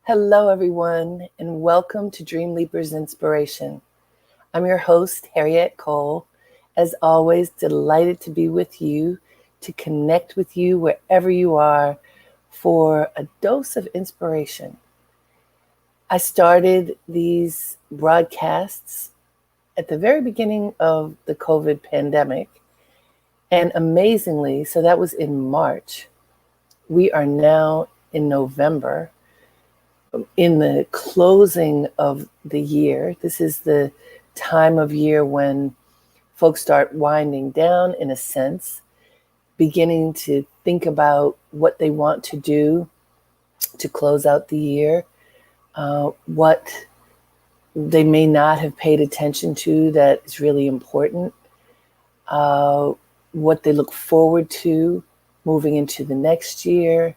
Hello, everyone, and welcome to Dreamleapers Inspiration. I'm your host, Harriet Cole. As always, delighted to be with you, to connect with you wherever you are for a dose of inspiration. I started these broadcasts at the very beginning of the COVID pandemic, and amazingly, so that was in March. We are now in November, in the closing of the year. This is the time of year when folks start winding down, in a sense, beginning to think about what they want to do to close out the year, what they may not have paid attention to that is really important, what they look forward to moving into the next year.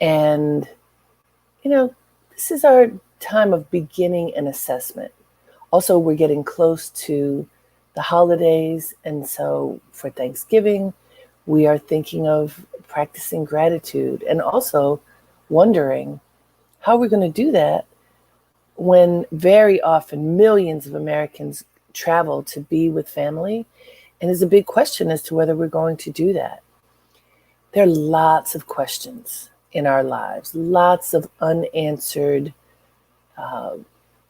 And, this is our time of beginning an assessment. Also, we're getting close to the holidays. And so for Thanksgiving, we are thinking of practicing gratitude and also wondering how we're going to do that when very often millions of Americans travel to be with family. And there's a big question as to whether we're going to do that. There are lots of questions in our lives, lots of unanswered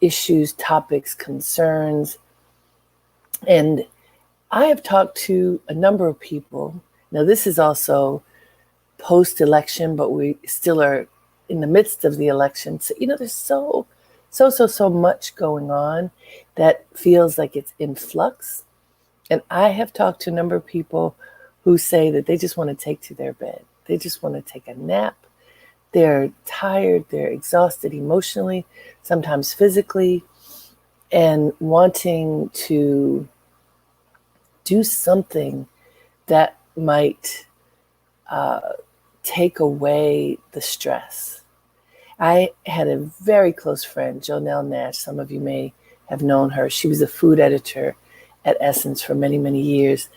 issues, topics, concerns. And I have talked to a number of people. Now, this is also post-election, but we still are in the midst of the election. So, there's so much going on that feels like it's in flux. And I have talked to a number of people who say that they just want to take to their bed. They just want to take a nap. They're tired, they're exhausted emotionally, sometimes physically, and wanting to do something that might take away the stress. I had a very close friend, Jonelle Nash. Some of you may have known her. She was a food editor at Essence for many, many years.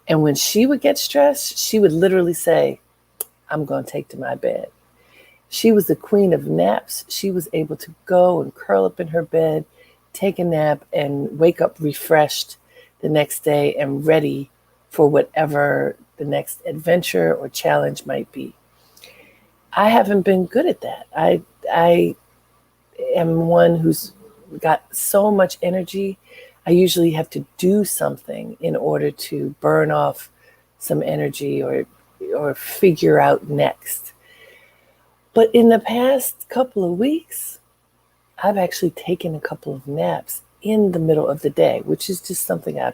And when she would get stressed, she would literally say, I'm going to take to my bed. She was the queen of naps. She was able to go and curl up in her bed, take a nap, and wake up refreshed the next day and ready for whatever the next adventure or challenge might be. I haven't been good at that. I am one who's got so much energy. I usually have to do something in order to burn off some energy or figure out next. But in the past couple of weeks, I've actually taken a couple of naps in the middle of the day, which is just something I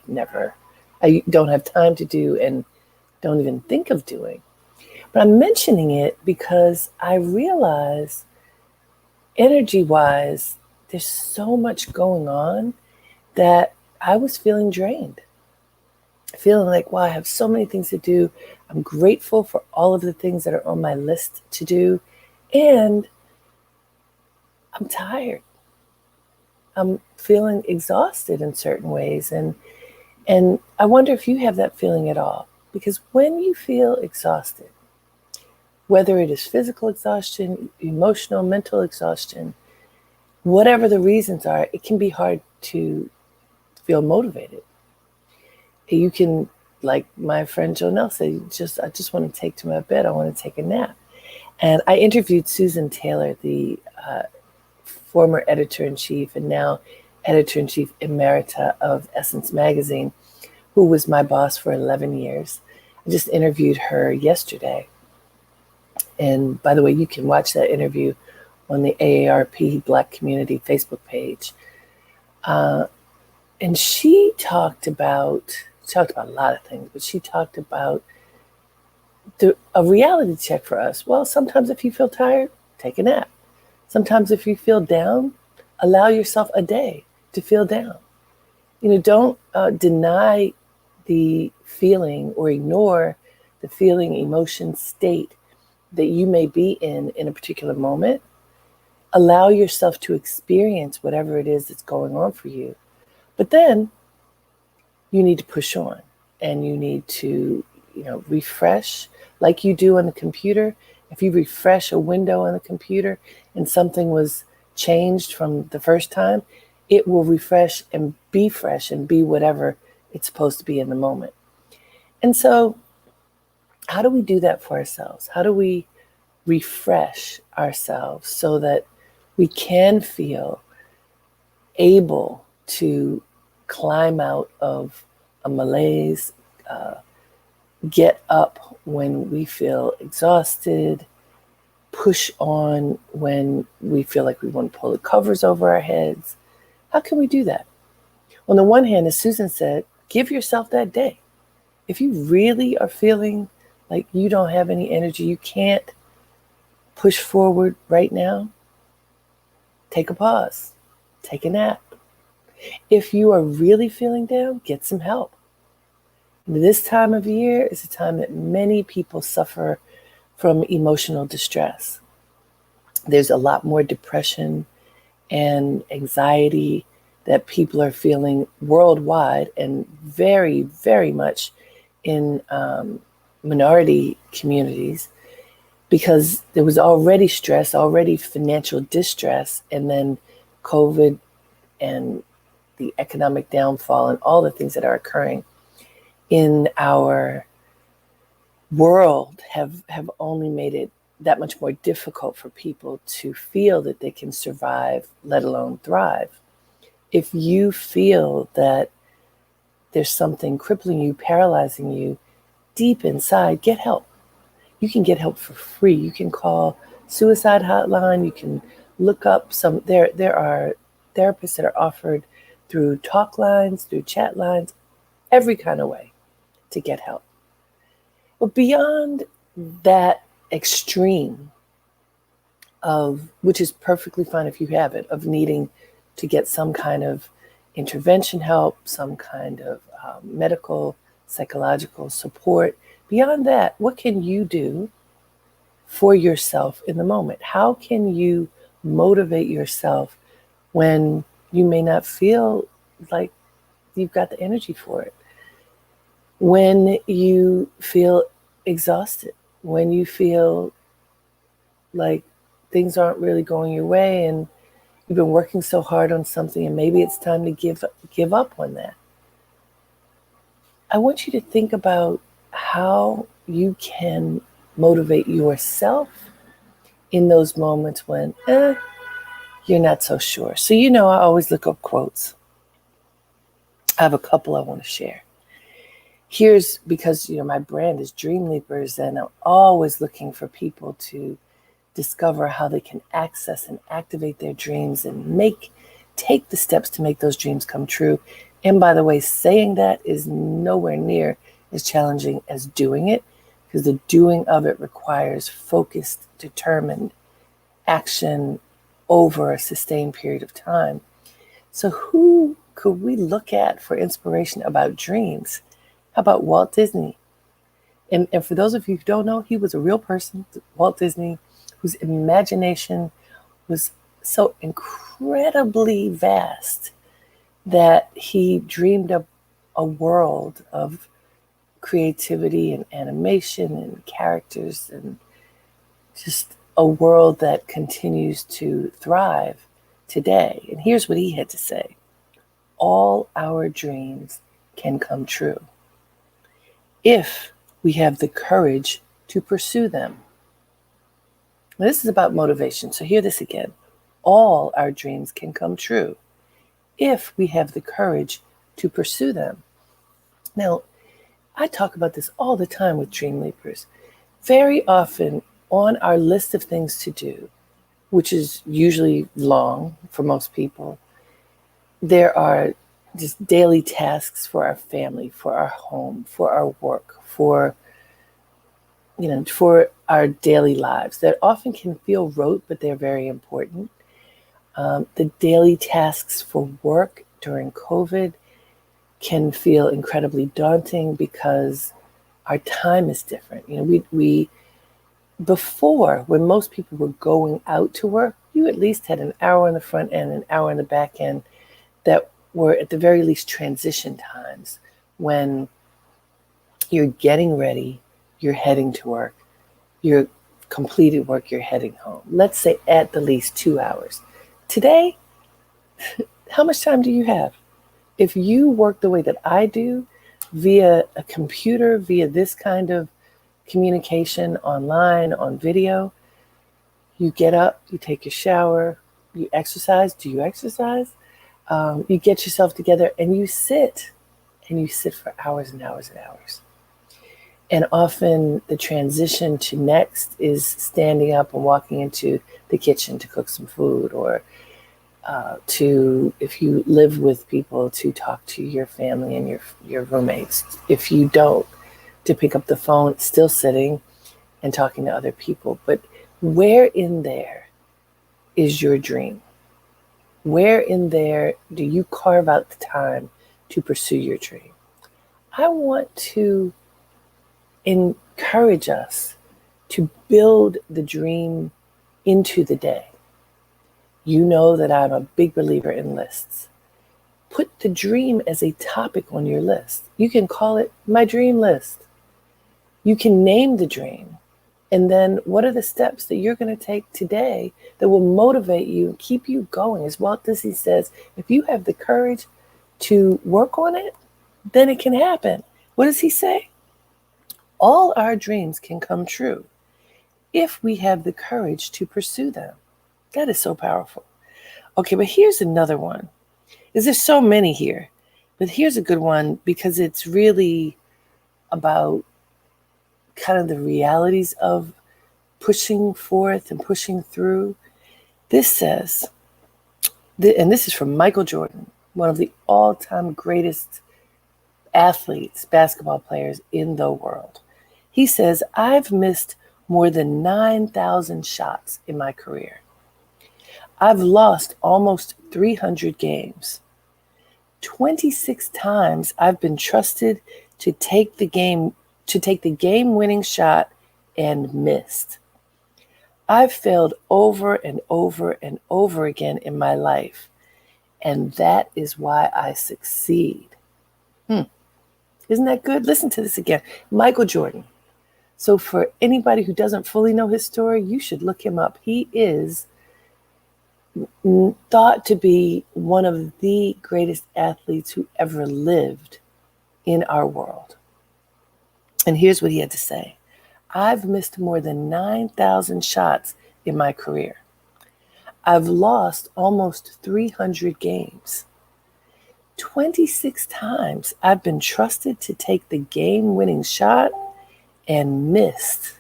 don't have time to do and don't even think of doing. But I'm mentioning it because I realize energy-wise, there's so much going on that I was feeling drained. Feeling like, wow, I have so many things to do. I'm grateful for all of the things that are on my list to do. And I'm tired. I'm feeling exhausted in certain ways. And I wonder if you have that feeling at all. Because when you feel exhausted, whether it is physical exhaustion, emotional, mental exhaustion, whatever the reasons are, it can be hard to feel motivated. You can, like my friend Jonelle said, I just want to take to my bed. I want to take a nap. And I interviewed Susan Taylor, the former editor-in-chief and now editor-in-chief emerita of Essence Magazine, who was my boss for 11 years. I just interviewed her yesterday. And by the way, you can watch that interview on the AARP Black Community Facebook page. And she talked about a lot of things, but she talked about a reality check for us. Well, sometimes if you feel tired, take a nap. Sometimes if you feel down, allow yourself a day to feel down. Don't deny the feeling or ignore the feeling, emotion, state that you may be in a particular moment. Allow yourself to experience whatever it is that's going on for you. But then you need to push on and you need to, refresh like you do on the computer. If you refresh a window on the computer and something was changed from the first time, it will refresh and be fresh and be whatever it's supposed to be in the moment. And so, how do we do that for ourselves? How do we refresh ourselves so that we can feel able to climb out of a malaise, get up when we feel exhausted, push on when we feel like we want to pull the covers over our heads? How can we do that? On the one hand, as Susan said, give yourself that day. If you really are feeling like you don't have any energy, you can't push forward right now, take a pause, take a nap. If you are really feeling down, get some help. This time of year is a time that many people suffer from emotional distress. There's a lot more depression and anxiety that people are feeling worldwide, and very, very much in minority communities, because there was already stress, already financial distress, and then COVID and the economic downfall and all the things that are occurring in our world have only made it that much more difficult for people to feel that they can survive, let alone thrive. If you feel that there's something crippling you, paralyzing you deep inside, get help. You can get help for free. You can call suicide hotline. You can look up some, there are therapists that are offered through talk lines, through chat lines, every kind of way to get help. But beyond that extreme of, which is perfectly fine if you have it, of needing to get some kind of intervention help, some kind of medical, psychological support. Beyond that, what can you do for yourself in the moment? How can you motivate yourself when you may not feel like you've got the energy for it? When you feel exhausted, when you feel like things aren't really going your way and you've been working so hard on something and maybe it's time to give up on that. I want you to think about how you can motivate yourself in those moments when you're not so sure. So, I always look up quotes. I have a couple I want to share. Here's, because, my brand is Dreamleapers, and I'm always looking for people to discover how they can access and activate their dreams and take the steps to make those dreams come true. And by the way, saying that is nowhere near as challenging as doing it, because the doing of it requires focused, determined action over a sustained period of time. So who could we look at for inspiration about dreams? How about Walt Disney? And for those of you who don't know, he was a real person, Walt Disney, whose imagination was so incredibly vast that he dreamed up a world of creativity and animation and characters, and just a world that continues to thrive today. And here's what he had to say: all our dreams can come true if we have the courage to pursue them. Now, this is about motivation, so hear this again. All our dreams can come true if we have the courage to pursue them. Now, I talk about this all the time with Dreamleapers. Very often on our list of things to do, which is usually long for most people, there are just daily tasks for our family, for our home, for our work, for our daily lives that often can feel rote, but they're very important. The daily tasks for work during COVID can feel incredibly daunting because our time is different. We before, when most people were going out to work, you at least had an hour on the front end, an hour on the back end that were at the very least transition times when you're getting ready, you're heading to work, you're completed work, you're heading home. Let's say at the least 2 hours. Today, how much time do you have? If you work the way that I do, via a computer, via this kind of communication online, on video, you get up, you take your shower, you exercise. Do you exercise? You get yourself together and you sit for hours and hours and hours. And often the transition to next is standing up and walking into the kitchen to cook some food, or to, if you live with people, to talk to your family and your roommates. If you don't, to pick up the phone, still sitting and talking to other people. But where in there is your dream? Where in there do you carve out the time to pursue your dream? I want to encourage us to build the dream into the day. You know that I'm a big believer in lists. Put the dream as a topic on your list. You can call it my dream list. You can name the dream. And then what are the steps that you're going to take today that will motivate you and keep you going? As Walt Disney says, if you have the courage to work on it, then it can happen. What does he say? All our dreams can come true if we have the courage to pursue them. That is so powerful. Okay, but here's another one. There's so many here, but here's a good one because it's really about kind of the realities of pushing forth and pushing through. This says, and this is from Michael Jordan, one of the all-time greatest athletes, basketball players in the world. He says, I've missed more than 9,000 shots in my career. I've lost almost 300 games. 26 times I've been trusted to take the game-winning shot and missed. I've failed over and over and over again in my life, and that is why I succeed. Isn't that good? Listen to this again. Michael Jordan. So for anybody who doesn't fully know his story, you should look him up. He is thought to be one of the greatest athletes who ever lived in our world. And here's what he had to say. I've missed more than 9,000 shots in my career. I've lost almost 300 games. 26 times I've been trusted to take the game-winning shot and missed.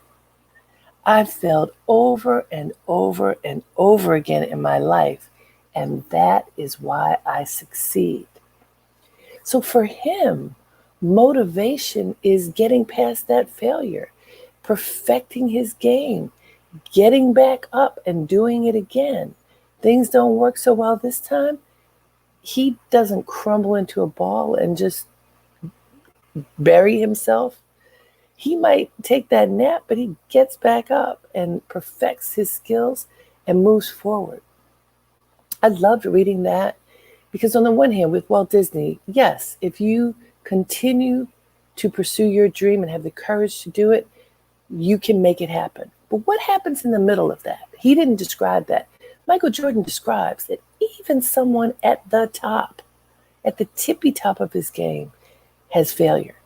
I've failed over and over and over again in my life, and that is why I succeed. So for him, motivation is getting past that failure, perfecting his game, getting back up and doing it again. Things don't work so well this time. He doesn't crumble into a ball and just bury himself. He might take that nap, but he gets back up and perfects his skills and moves forward. I loved reading that because on the one hand, with Walt Disney, yes, if you continue to pursue your dream and have the courage to do it, you can make it happen. But what happens in the middle of that? He didn't describe that. Michael Jordan describes that even someone at the top, at the tippy top of his game, has failure.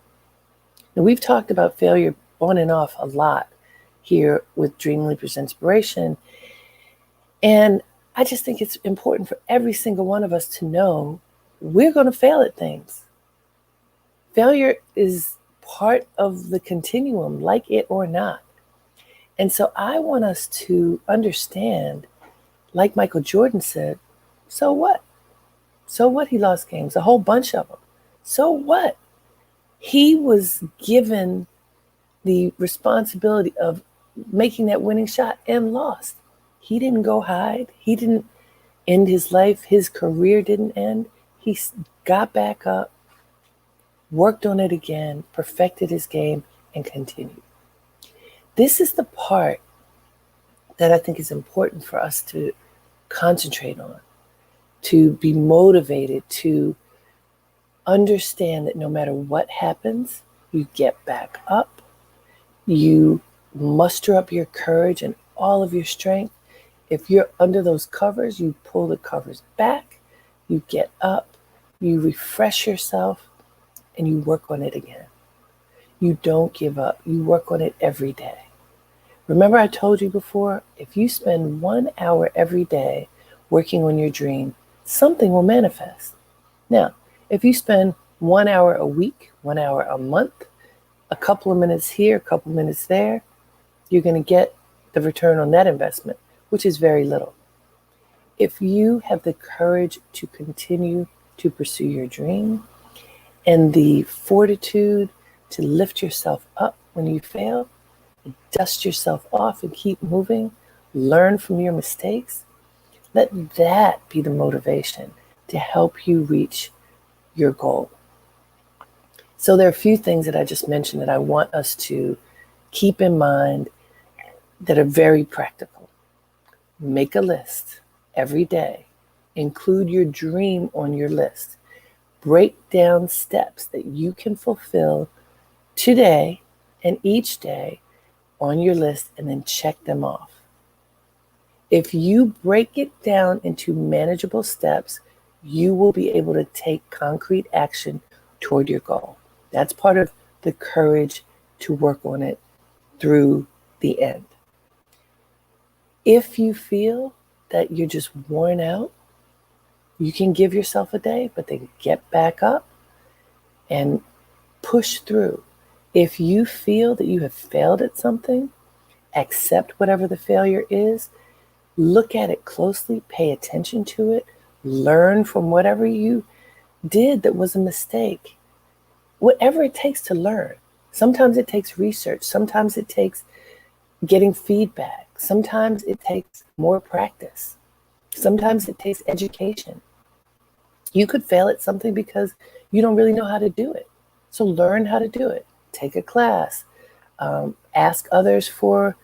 Now, we've talked about failure on and off a lot here with Dreamleapers Inspiration. And I just think it's important for every single one of us to know we're going to fail at things. Failure is part of the continuum, like it or not. And so I want us to understand, like Michael Jordan said, so what? So what he lost games, a whole bunch of them. So what? He was given the responsibility of making that winning shot and lost. He didn't go hide. He didn't end his life. His career didn't end. He got back up, worked on it again, perfected his game, and continued. This is the part that I think is important for us to concentrate on, to be motivated, to understand that no matter what happens, you get back up, you muster up your courage and all of your strength. If you're under those covers, you pull the covers back, you get up, you refresh yourself, and you work on it again. You don't give up. You work on it every day. Remember I told you before, if you spend 1 hour every day working on your dream, something will manifest. Now, if you spend 1 hour a week, 1 hour a month, a couple of minutes here, a couple of minutes there, you're going to get the return on that investment, which is very little. If you have the courage to continue to pursue your dream and the fortitude to lift yourself up when you fail, dust yourself off and keep moving, learn from your mistakes, let that be the motivation to help you reach your goal. So there are a few things that I just mentioned that I want us to keep in mind that are very practical. Make a list every day. Include your dream on your list. Break down steps that you can fulfill today and each day on your list, and then check them off. If you break it down into manageable steps, you will be able to take concrete action toward your goal. That's part of the courage to work on it through the end. If you feel that you're just worn out, you can give yourself a day, but then get back up and push through. If you feel that you have failed at something, accept whatever the failure is, look at it closely, pay attention to it, learn from whatever you did that was a mistake. Whatever it takes to learn. Sometimes it takes research. Sometimes it takes getting feedback. Sometimes it takes more practice. Sometimes it takes education. You could fail at something because you don't really know how to do it. So learn how to do it. Take a class. Ask others to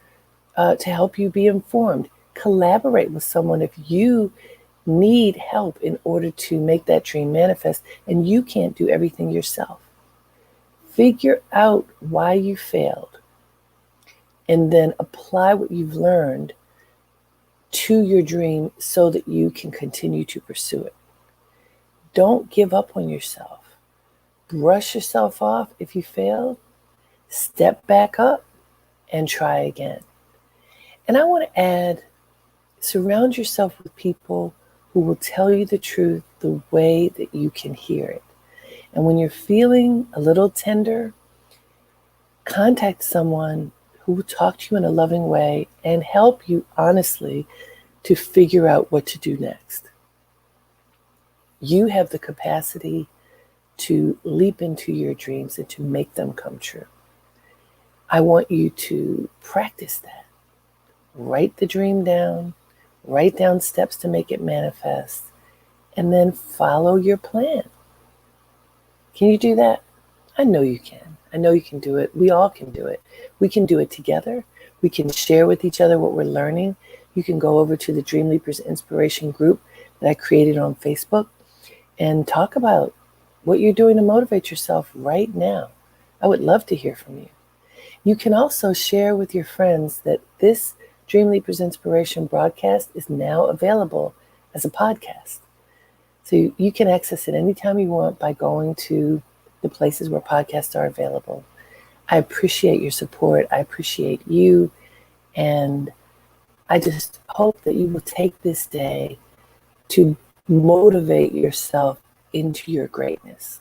help you be informed. Collaborate with someone if you need help in order to make that dream manifest and you can't do everything yourself. Figure out why you failed and then apply what you've learned to your dream so that you can continue to pursue it. Don't give up on yourself. Brush yourself off if you failed. Step back up and try again. And I want to add, surround yourself with people who will tell you the truth the way that you can hear it. And when you're feeling a little tender, contact someone who will talk to you in a loving way and help you honestly to figure out what to do next. You have the capacity to leap into your dreams and to make them come true. I want you to practice that. Write the dream down, write down steps to make it manifest, and then follow your plan. Can you do that? I know you can. I know you can do it. We all can do it. We can do it together. We can share with each other what we're learning. You can go over to the Dreamleapers Inspiration group that I created on Facebook and talk about what you're doing to motivate yourself right now. I would love to hear from you. You can also share with your friends that this Dreamleapers Inspiration broadcast is now available as a podcast. So you can access it anytime you want by going to the places where podcasts are available. I appreciate your support. I appreciate you. And I just hope that you will take this day to motivate yourself into your greatness.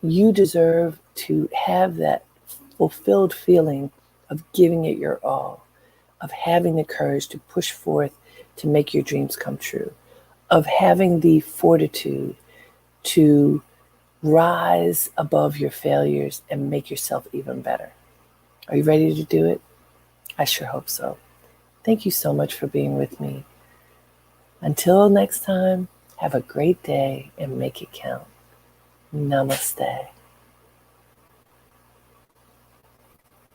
You deserve to have that fulfilled feeling of giving it your all, of having the courage to push forth to make your dreams come true, of having the fortitude to rise above your failures and make yourself even better. Are you ready to do it? I sure hope so. Thank you so much for being with me. Until next time, have a great day and make it count. Namaste.